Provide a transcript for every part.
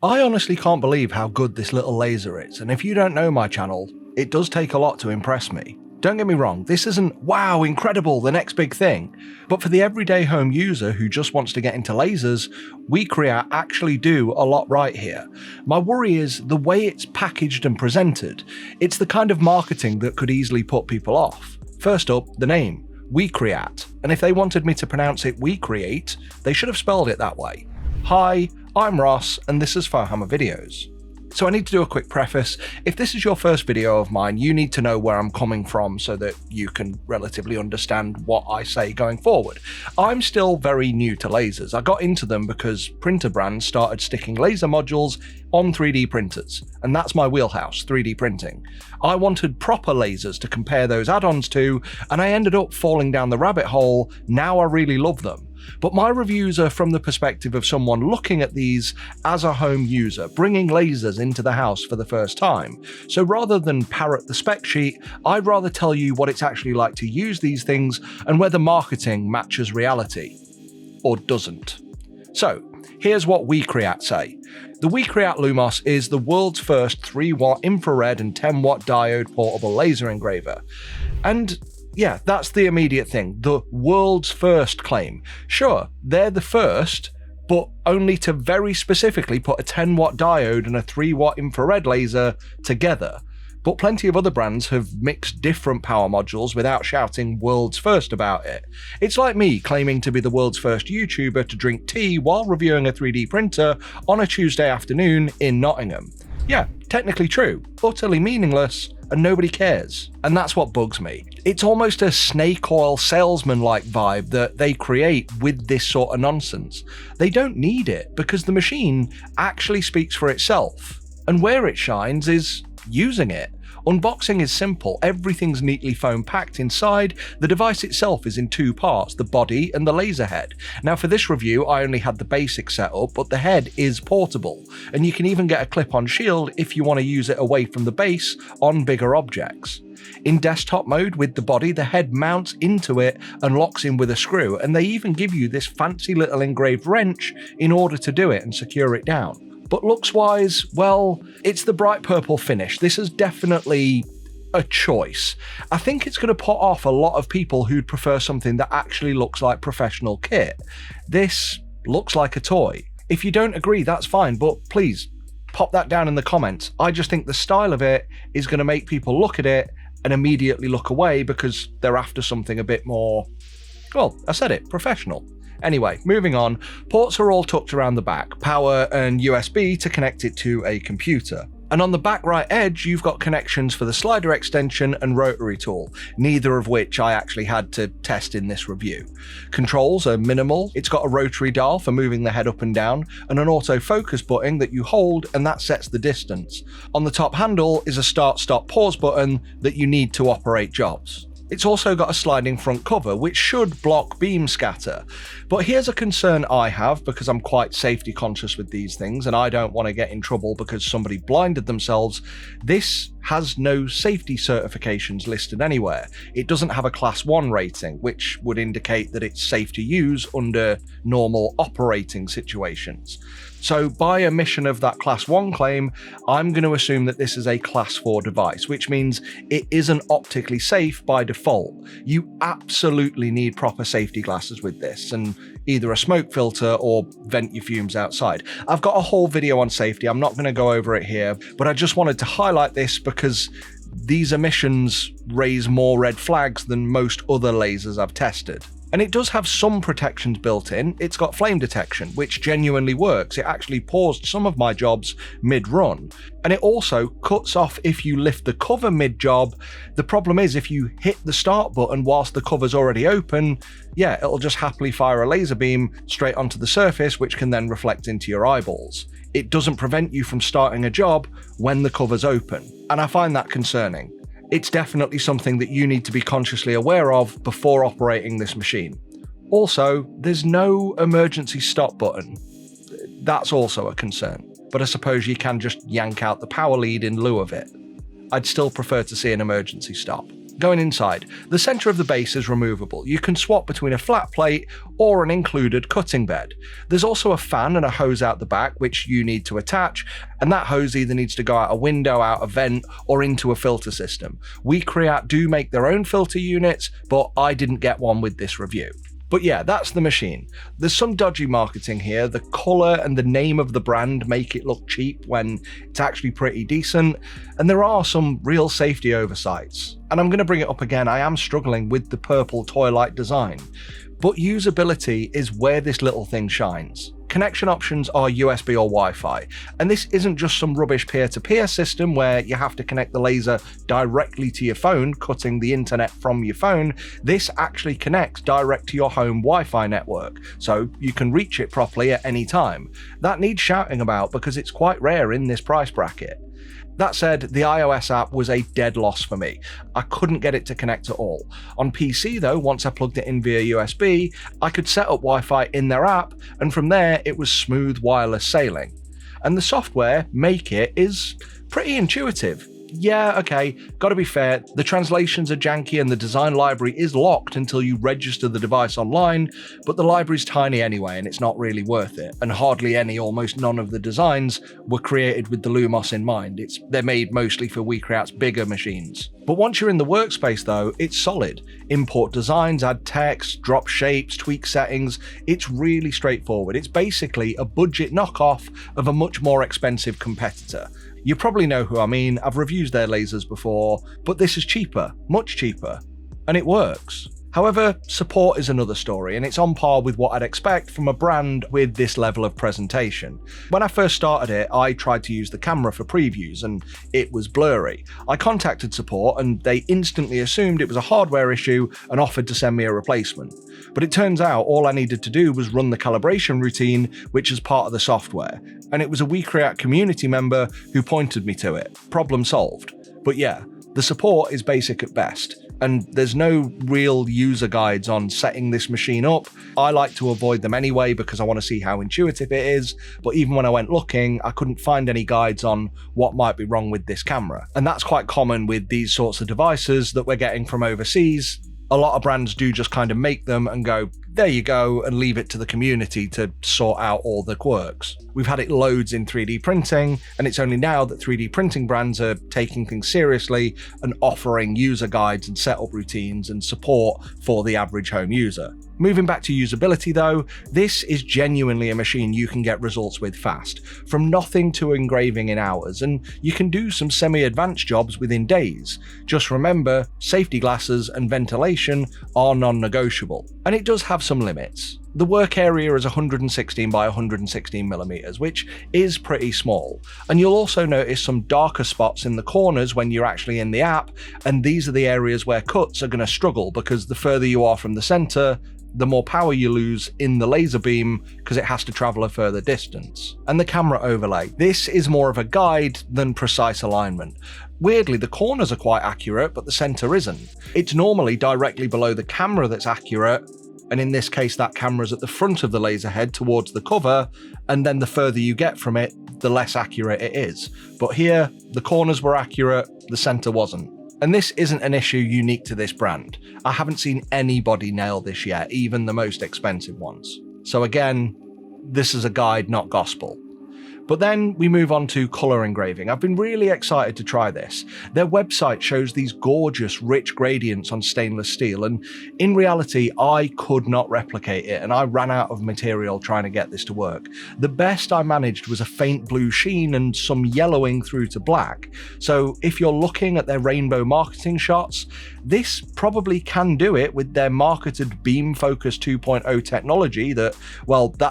I honestly can't believe how good this little laser is, and if you don't know my channel, it does take a lot to impress me. Don't get me wrong, this isn't wow, incredible, the next big thing, but for the everyday home user who just wants to get into lasers, WeCreat actually do a lot right here. My worry is the way it's packaged and presented. It's the kind of marketing that could easily put people off. First up, the name, WeCreat, and if they wanted me to pronounce it WeCreate, they should have spelled it that way. Hi, I'm Ross, and this is Farhammer Videos. So I need to do a quick preface. If this is your first video of mine, you need to know where I'm coming from so that you can relatively understand what I say going forward. I'm still very new to lasers. I got into them because printer brands started sticking laser modules on 3D printers, and that's my wheelhouse, 3D printing. I wanted proper lasers to compare those add-ons to, and I ended up falling down the rabbit hole. Now I really love them. But my reviews are from the perspective of someone looking at these as a home user, bringing lasers into the house for the first time. So rather than parrot the spec sheet, I'd rather tell you what it's actually like to use these things and whether marketing matches reality. Or doesn't. So, here's what WeCreat say. The WeCreat Lumos is the world's first 3-watt infrared and 10-watt diode portable laser engraver. And yeah, that's the immediate thing, the world's first claim. Sure, they're the first, but only to very specifically put a 10-watt diode and a 3-watt infrared laser together. But plenty of other brands have mixed different power modules without shouting world's first about it. It's like me claiming to be the world's first YouTuber to drink tea while reviewing a 3D printer on a Tuesday afternoon in Nottingham. Yeah, technically true, utterly meaningless, and nobody cares. And that's what bugs me. It's almost a snake oil salesman-like vibe that they create with this sort of nonsense. They don't need it because the machine actually speaks for itself. And where it shines is using it. Unboxing is simple, everything's neatly foam packed inside, the device itself is in two parts, the body and the laser head. Now for this review I only had the basic setup, but the head is portable, and you can even get a clip-on shield if you want to use it away from the base on bigger objects. In desktop mode with the body, the head mounts into it and locks in with a screw, and they even give you this fancy little engraved wrench in order to do it and secure it down. But looks-wise, well, it's the bright purple finish. This is definitely a choice. I think it's going to put off a lot of people who'd prefer something that actually looks like professional kit. This looks like a toy. If you don't agree, that's fine, but please, pop that down in the comments. I just think the style of it is going to make people look at it and immediately look away because they're after something a bit more, well, I said it, professional. Anyway, moving on, ports are all tucked around the back, power and USB to connect it to a computer. And on the back right edge, you've got connections for the slider extension and rotary tool, neither of which I actually had to test in this review. Controls are minimal, it's got a rotary dial for moving the head up and down, and an autofocus button that you hold and that sets the distance. On the top handle is a start, stop, pause button that you need to operate jobs. It's also got a sliding front cover, which should block beam scatter. But here's a concern I have, because I'm quite safety conscious with these things, and I don't want to get in trouble because somebody blinded themselves. This has no safety certifications listed anywhere. It doesn't have a Class 1 rating, which would indicate that it's safe to use under normal operating situations. So by omission of that Class 1 claim, I'm going to assume that this is a Class 4 device, which means it isn't optically safe by default. You absolutely need proper safety glasses with this, and either a smoke filter or vent your fumes outside. I've got a whole video on safety, I'm not going to go over it here, but I just wanted to highlight this because these omissions raise more red flags than most other lasers I've tested. And it does have some protections built in. It's got flame detection, which genuinely works. It actually paused some of my jobs mid-run. And it also cuts off if you lift the cover mid-job. The problem is if you hit the start button whilst the cover's already open, yeah, it'll just happily fire a laser beam straight onto the surface, which can then reflect into your eyeballs. It doesn't prevent you from starting a job when the cover's open. And I find that concerning. It's definitely something that you need to be consciously aware of before operating this machine. Also, there's no emergency stop button. That's also a concern, but I suppose you can just yank out the power lead in lieu of it. I'd still prefer to see an emergency stop. Going inside, the centre of the base is removable. You can swap between a flat plate or an included cutting bed. There's also a fan and a hose out the back which you need to attach, and that hose either needs to go out a window, out a vent, or into a filter system. WeCreat do make their own filter units, but I didn't get one with this review. But yeah, that's the machine. There's some dodgy marketing here. The colour and the name of the brand make it look cheap when it's actually pretty decent, and there are some real safety oversights. And I'm going to bring it up again, I am struggling with the purple toy-like design, but usability is where this little thing shines. Connection options are USB or Wi-Fi, and this isn't just some rubbish peer-to-peer system where you have to connect the laser directly to your phone, cutting the internet from your phone. This actually connects direct to your home Wi-Fi network, so you can reach it properly at any time. That needs shouting about because it's quite rare in this price bracket. That said, the iOS app was a dead loss for me. I couldn't get it to connect at all. On PC though, once I plugged it in via USB, I could set up Wi-Fi in their app, and from there it was smooth wireless sailing. And the software, Make It, is pretty intuitive. Yeah, okay, gotta be fair, the translations are janky and the design library is locked until you register the device online, but the library's tiny anyway and it's not really worth it, and hardly any, almost none of the designs were created with the Lumos in mind. They're made mostly for WeCreat's bigger machines. But once you're in the workspace though, it's solid. Import designs, add text, drop shapes, tweak settings, it's really straightforward. It's basically a budget knockoff of a much more expensive competitor. You probably know who I mean, I've reviewed their lasers before, but this is cheaper, much cheaper, and it works. However, support is another story, and it's on par with what I'd expect from a brand with this level of presentation. When I first started it, I tried to use the camera for previews, and it was blurry. I contacted support, and they instantly assumed it was a hardware issue and offered to send me a replacement. But it turns out all I needed to do was run the calibration routine, which is part of the software, and it was a WeCreat community member who pointed me to it. Problem solved. But yeah, the support is basic at best, and there's no real user guides on setting this machine up. I like to avoid them anyway because I want to see how intuitive it is, but even when I went looking, I couldn't find any guides on what might be wrong with this camera. And that's quite common with these sorts of devices that we're getting from overseas. A lot of brands do just kind of make them and go, there you go, and leave it to the community to sort out all the quirks. We've had it loads in 3D printing, and it's only now that 3D printing brands are taking things seriously and offering user guides and setup routines and support for the average home user. Moving back to usability though, this is genuinely a machine you can get results with fast, from nothing to engraving in hours, and you can do some semi-advanced jobs within days. Just remember, safety glasses and ventilation are non-negotiable, and it does have some limits. The work area is 116 by 116 millimeters, which is pretty small, and you'll also notice some darker spots in the corners when you're actually in the app, and these are the areas where cuts are going to struggle because the further you are from the center, the more power you lose in the laser beam because it has to travel a further distance. And the camera overlay. This is more of a guide than precise alignment. Weirdly, the corners are quite accurate, but the center isn't. It's normally directly below the camera that's accurate, and in this case that camera's at the front of the laser head towards the cover, and then the further you get from it, the less accurate it is. But here, the corners were accurate, the center wasn't. And this isn't an issue unique to this brand. I haven't seen anybody nail this yet, even the most expensive ones. So again, this is a guide, not gospel. But then we move on to colour engraving. I've been really excited to try this. Their website shows these gorgeous, rich gradients on stainless steel, and in reality, I could not replicate it, and I ran out of material trying to get this to work. The best I managed was a faint blue sheen and some yellowing through to black. So if you're looking at their rainbow marketing shots, this probably can do it with their marketed Beam Focus 2.0 technology that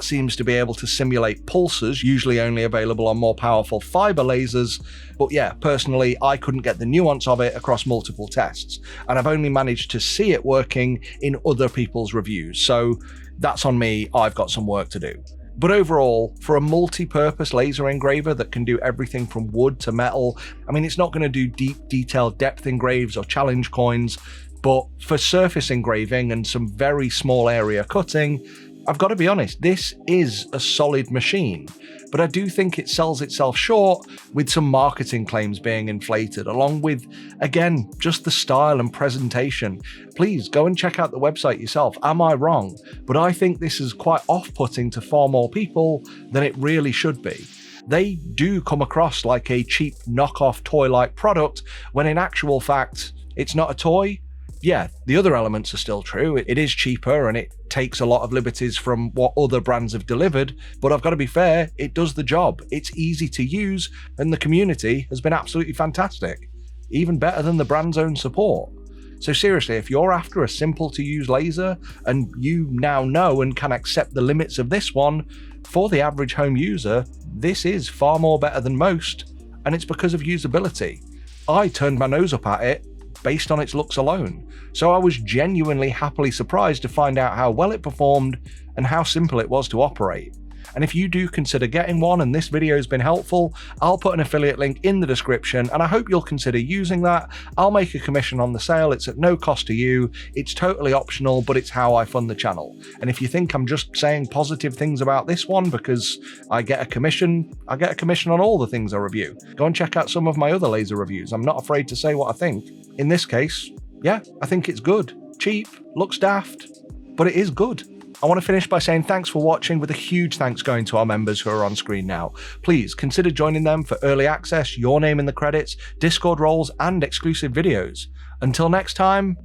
seems to be able to simulate pulses, usually only available on more powerful fiber lasers. But yeah, personally, I couldn't get the nuance of it across multiple tests, and I've only managed to see it working in other people's reviews, so that's on me. I've got some work to do. But overall, for a multi-purpose laser engraver that can do everything from wood to metal, I mean, it's not going to do deep, detailed depth engraves or challenge coins, but for surface engraving and some very small area cutting, I've got to be honest, this is a solid machine, but I do think it sells itself short with some marketing claims being inflated, along with, again, just the style and presentation. Please go and check out the website yourself. Am I wrong? But I think this is quite off-putting to far more people than it really should be. They do come across like a cheap knockoff toy-like product, when in actual fact, it's not a toy. Yeah, the other elements are still true. It is cheaper and it takes a lot of liberties from what other brands have delivered, but I've got to be fair, it does the job. It's easy to use and the community has been absolutely fantastic, even better than the brand's own support. So seriously, if you're after a simple to use laser and you now know and can accept the limits of this one, for the average home user, this is far more better than most, and it's because of usability. I turned my nose up at it based on its looks alone, so I was genuinely happily surprised to find out how well it performed and how simple it was to operate. And if you do consider getting one and this video has been helpful, I'll put an affiliate link in the description and I hope you'll consider using that. I'll make a commission on the sale, it's at no cost to you, it's totally optional, but it's how I fund the channel. And if you think I'm just saying positive things about this one because I get a commission on all the things I review. Go and check out some of my other laser reviews. I'm not afraid to say what I think. In this case, yeah, I think it's good. Cheap, looks daft, but it is good. I want to finish by saying thanks for watching, with a huge thanks going to our members who are on screen now. Please consider joining them for early access, your name in the credits, Discord roles, and exclusive videos. Until next time,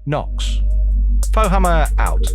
Nox. Fohammer out.